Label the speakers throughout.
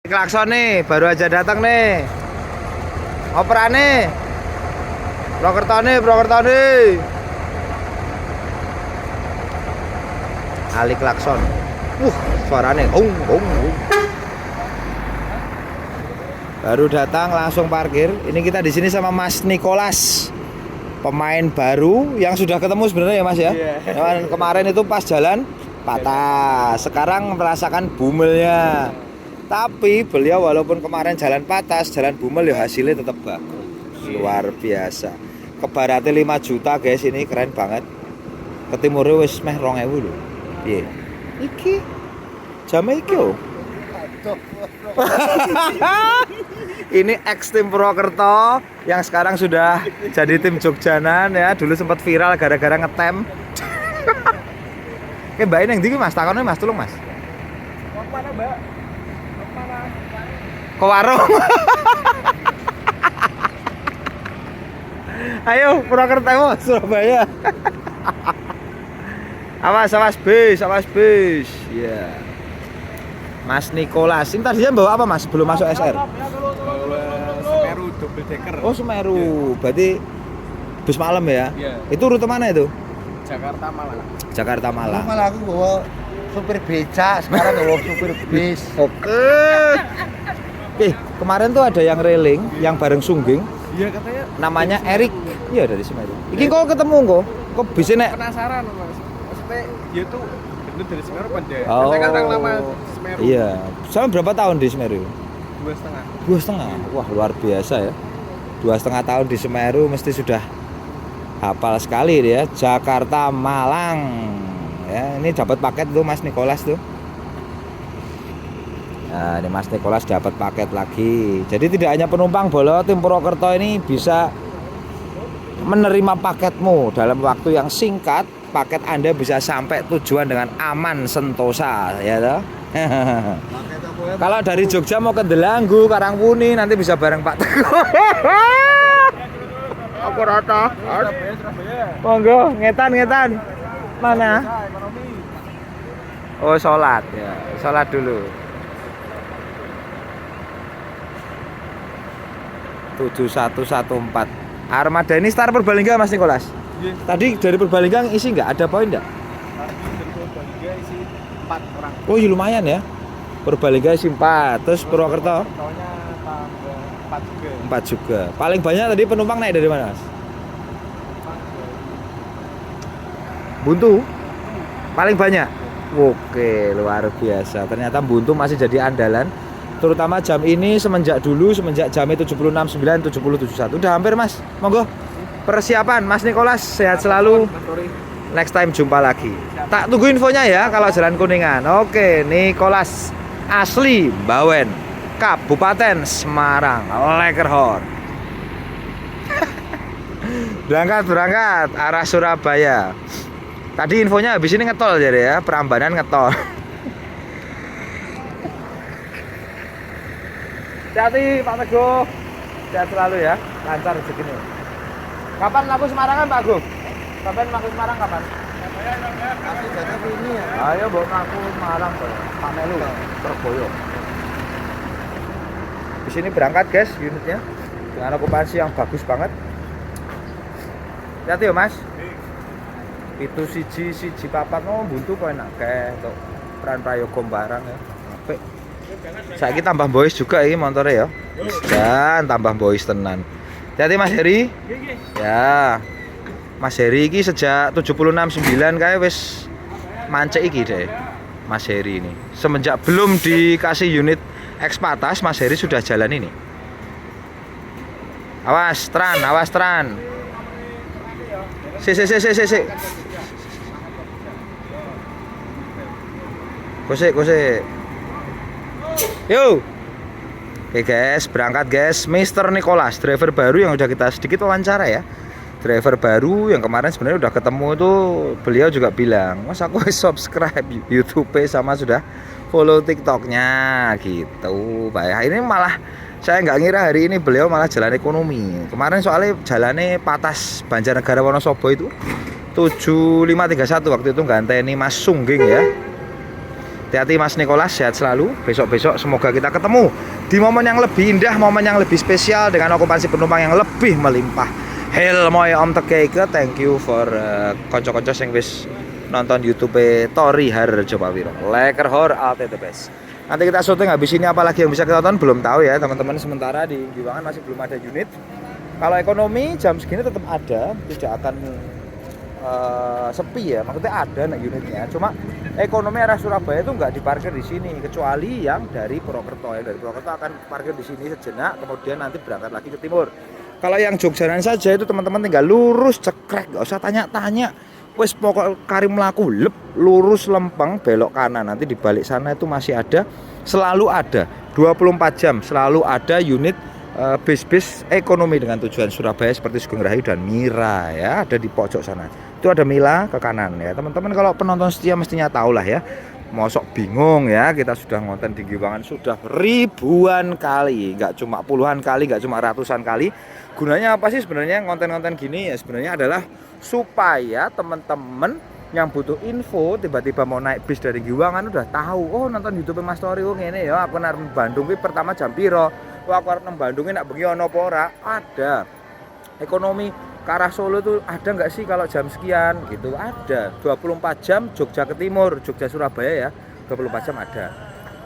Speaker 1: Klakson nih, baru aja datang nih. Operan nih. Prokerto nih. Ali klakson. Suaranya hung. Baru datang langsung parkir. Ini kita di sini sama Mas Nicholas. Pemain baru yang sudah ketemu sebenarnya ya Mas ya. Yeah. Kemarin itu pas jalan patah. Sekarang merasakan bumelnya. Tapi beliau walaupun kemarin jalan patah, jalan bumel ya hasilnya tetap bagus. Luar biasa. Kebaratnya 5 juta guys, ini keren banget. Ke timurnya wis meh 2.000 lho. Piye? Iki jame iki yo. Ini ex tim Purwokerto yang sekarang sudah jadi tim Jogjanan ya. Dulu sempat viral gara-gara ngetem. Oke, Mbak ini yang Mas, takonnya Mas, tolong Mas.
Speaker 2: Mana Mbak?
Speaker 1: Ke warung. Ayo Purwokerto Surabaya. awas bis. Ya. Mas Nicholas. Ini tadinya bawa apa Mas? Belum masuk SR.
Speaker 2: Semeru double decker.
Speaker 1: Oh Semeru. Berarti bus malam ya?
Speaker 2: Iya.
Speaker 1: Itu rute mana itu?
Speaker 2: Jakarta Malang.
Speaker 3: Malah aku bawa supir beca, sekarang bawa supir bis.
Speaker 1: Oke. Kemarin tuh ada yang railing, yang bareng Sungging.
Speaker 2: Iya katanya.
Speaker 1: Namanya Erik. Iya dari Semeru. Iki kok ketemu kok? Kok bisa nek?
Speaker 2: Penasaran Mas. Maksudnya dia tuh bener dari Semeru apa dia?
Speaker 1: Oh.
Speaker 2: Saya kan orang lama Semeru.
Speaker 1: Iya. Sama berapa tahun di Semeru?
Speaker 2: 2,5.
Speaker 1: 2,5. Wah luar biasa ya. 2,5 tahun di Semeru mesti sudah hafal sekali dia. Jakarta Malang. Ya, ini dapat paket tuh Mas Nicholas tuh. Nah, ini Mas Nicholas dapat paket lagi. Jadi tidak hanya penumpang Bolo, tim Purwokerto ini bisa menerima paketmu dalam waktu yang singkat. Paket Anda bisa sampai tujuan dengan aman sentosa, ya toh. Kalau dari Jogja mau ke Delanggu, Karangpuni, nanti bisa bareng Pak Teguh. Aku rata. Monggo, ngetan. Mana? Oh, sholat ya. Sholat dulu. 7114. Armada ini start Purbalingga Mas Nicholas.
Speaker 2: Iya.
Speaker 1: Tadi dari Purbalingga isi nggak? Ada poin nggak?
Speaker 2: Dari Purbalingga isi 4 orang.
Speaker 1: Oh iya lumayan ya. Purbalingga isi 4. Terus Purwokerto?
Speaker 2: Pokoknya tambah 4 juga.
Speaker 1: 4 juga. Paling banyak tadi penumpang naik dari mana Mas? Buntu? Paling banyak? Oke luar biasa. Ternyata Buntu masih jadi andalan. Terutama jam ini semenjak jamnya 76.9, 70.71. Udah hampir Mas. Monggo. Persiapan Mas Nicholas, sehat selalu. Next time jumpa lagi. Tak tunggu infonya ya kalau Jalan Kuningan. Oke, Nicholas asli Bawen, Kabupaten Semarang, Lekerhor. berangkat arah Surabaya. Tadi infonya habis ini ngetol jadi ya, Prambanan ngetol. Hati-hati Pak Teguh. Sehat selalu ya, lancar segini. Kapan laku Semarang kan Pak Gus? Kapan laku Semarang kapan?
Speaker 3: Ini ya.
Speaker 1: Ayo bawa laku Semarang Pak Melu, Surabaya. Di sini berangkat guys unitnya dengan okupansi yang bagus banget. Hati-hati ya Mas. Itu siji papat Buntu kok enak kayak untuk peran prayoga barang ya. Apik. Saiki tambah boys juga ini motornya ya. Dan tambah boys tenan. Hati-hati Mas Heri. Ya. Mas Heri iki sejak 76.9 kayak wis mancek iki deh. Mas Heri ini. Semenjak belum dikasih unit X-Patas, Mas Heri sudah jalan ini. Awas tran. Si. Kose. Yo. Oke guys, berangkat guys. Mr. Nicholas, driver baru yang udah kita sedikit wawancara ya. Driver baru yang kemarin sebenarnya udah ketemu tuh, beliau juga bilang, "Mas aku subscribe YouTube sama sudah follow TikToknya gitu." Pak, ini malah saya nggak ngira hari ini beliau malah jalan ekonomi. Kemarin soalnya jalannya Patas Banjarnegara Wonosobo itu 7531 waktu itu ganteni Mas Sungging ya. Hati-hati Mas Nicholas, sehat selalu. Besok-besok semoga kita ketemu di momen yang lebih indah, momen yang lebih spesial dengan okupansi penumpang yang lebih melimpah. Hail moy Om Tekeike, thank you for konco-konco sing wis nonton YouTube Tori Harjo Pawiro. Lekker hor alte the best. Nanti kita syuting habis ini apalagi yang bisa kita tonton belum tahu ya teman-teman. Sementara di Giwangan masih belum ada unit. Kalau ekonomi jam segini tetap ada, tidak akan sepi ya, maksudnya ada unitnya. Cuma ekonomi arah Surabaya itu nggak diparkir di sini, kecuali yang dari Purwokerto ya. Dari Purwokerto akan parkir di sini sejenak, kemudian nanti berangkat lagi ke timur. Kalau yang Jogjanan saja itu teman-teman tinggal lurus cekrek, nggak usah tanya-tanya. Wes pokok karim melaku lep, lurus lempeng belok kanan. Nanti di balik sana itu masih ada, selalu ada 24 jam selalu ada unit bis-bis ekonomi dengan tujuan Surabaya seperti Sugeng Rahayu dan Mira ya, ada di pojok sana. Itu ada Mila ke kanan ya. Teman-teman kalau penonton setia mestinya tahu lah ya. Mosok bingung ya, kita sudah ngonten di Giwangan sudah ribuan kali, nggak cuma puluhan kali, nggak cuma ratusan kali. Gunanya apa sih sebenarnya konten-konten gini ya? Sebenarnya adalah supaya teman-teman yang butuh info tiba-tiba mau naik bis dari Giwangan udah tahu, oh nonton YouTube Mas Tori oh ngene ya, aku nang Bandung kuwi pertama jam piro. Oh aku arep nang Bandung nak bengi ono apa ora? Ada. Ekonomi ke arah Solo itu ada nggak sih kalau jam sekian gitu? Ada. 24 jam Jogja ke timur, Jogja Surabaya ya. 24 jam ada.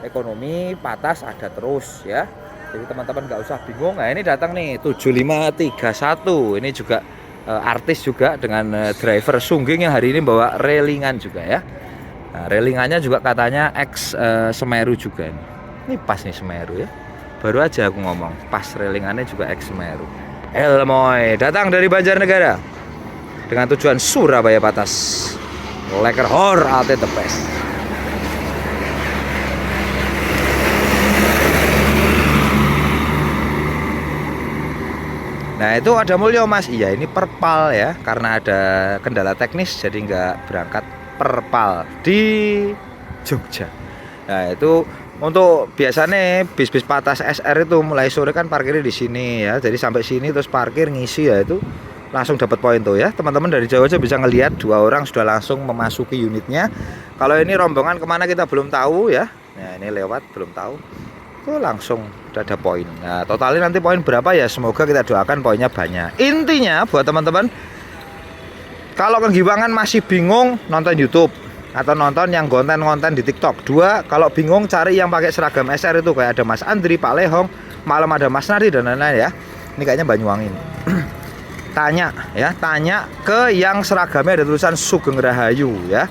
Speaker 1: Ekonomi patas ada terus ya. Jadi teman-teman nggak usah bingung. Nah, ini datang nih 7531. Ini juga artis juga dengan driver Sungging yang hari ini bawa relingan juga ya. Nah, relingannya juga katanya ex Semeru juga ini. Ini pas nih Semeru ya. Baru aja aku ngomong, pas relingannya juga ex Semeru. Elmoy datang dari Banjarnegara dengan tujuan Surabaya Patas. Lekker hor alte the best. Nah itu ada Mulyo Mas. Iya ini perpal ya, karena ada kendala teknis jadi nggak berangkat perpal di Jogja. Nah itu untuk biasanya bis-bis Patas SR itu mulai sore kan parkirnya di sini ya. Jadi sampai sini terus parkir ngisi ya, itu langsung dapat poin tuh ya. Teman-teman dari jauh aja bisa ngelihat dua orang sudah langsung memasuki unitnya. Kalau ini rombongan kemana kita belum tahu ya. Nah ini lewat belum tahu. Itu langsung udah ada poin. Nah totalnya nanti poin berapa ya, semoga kita doakan poinnya banyak. Intinya buat teman-teman, kalau ke Giwangan masih bingung nonton YouTube atau nonton yang konten-konten di TikTok. Dua, kalau bingung cari yang pakai seragam SR itu kayak ada Mas Andri, Pak Lehong, malam ada Mas Nari dan lain-lain ya. Ini kayaknya Banyuwangi ini. Tanya ya, tanya ke yang seragamnya ada tulisan Sugeng Rahayu ya.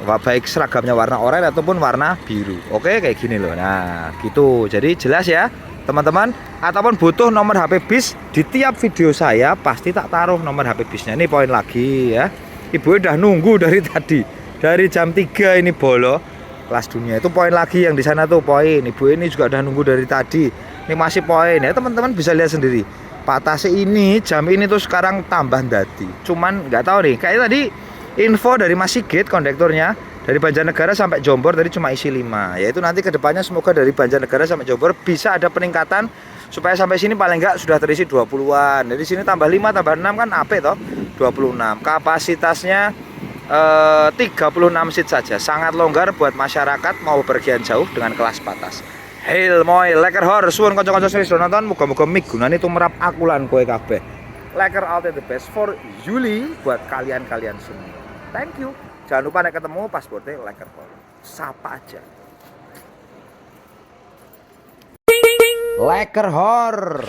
Speaker 1: Baik seragamnya warna oranye ataupun warna biru. Oke, kayak gini loh. Nah, gitu. Jadi jelas ya, teman-teman. Ataupun butuh nomor HP bis, di tiap video saya pasti tak taruh nomor HP bisnya. Ini poin lagi ya. Ibu udah nunggu dari tadi. Dari jam 3 ini bolo kelas dunia itu poin lagi yang di sana tuh poin. Ibu ini juga udah nunggu dari tadi. Ini masih poin ya, teman-teman bisa lihat sendiri. Patasnya ini jam ini tuh sekarang tambah dadi. Cuman nggak tahu nih, kayak tadi info dari Mas Sigit kondekturnya dari Banjarnegara sampai Jombor tadi cuma isi 5. Yaitu nanti kedepannya semoga dari Banjarnegara sampai Jombor bisa ada peningkatan supaya sampai sini paling nggak sudah terisi 20-an. Jadi sini tambah 5 tambah 6 kan AP toh 26. Kapasitasnya 36 seat saja, sangat longgar buat masyarakat mau berpergian jauh dengan kelas Patas. Hail moy lekker hor suwun kanca-kanca sing nonton, muga-muga migunani tumrap aku lan kowe kabeh. Lekker alte the best for Juli buat kalian-kalian semua. Thank you. Jangan lupa nek ketemu pasportnya lekker hor. Sapa aja. Lekker hor.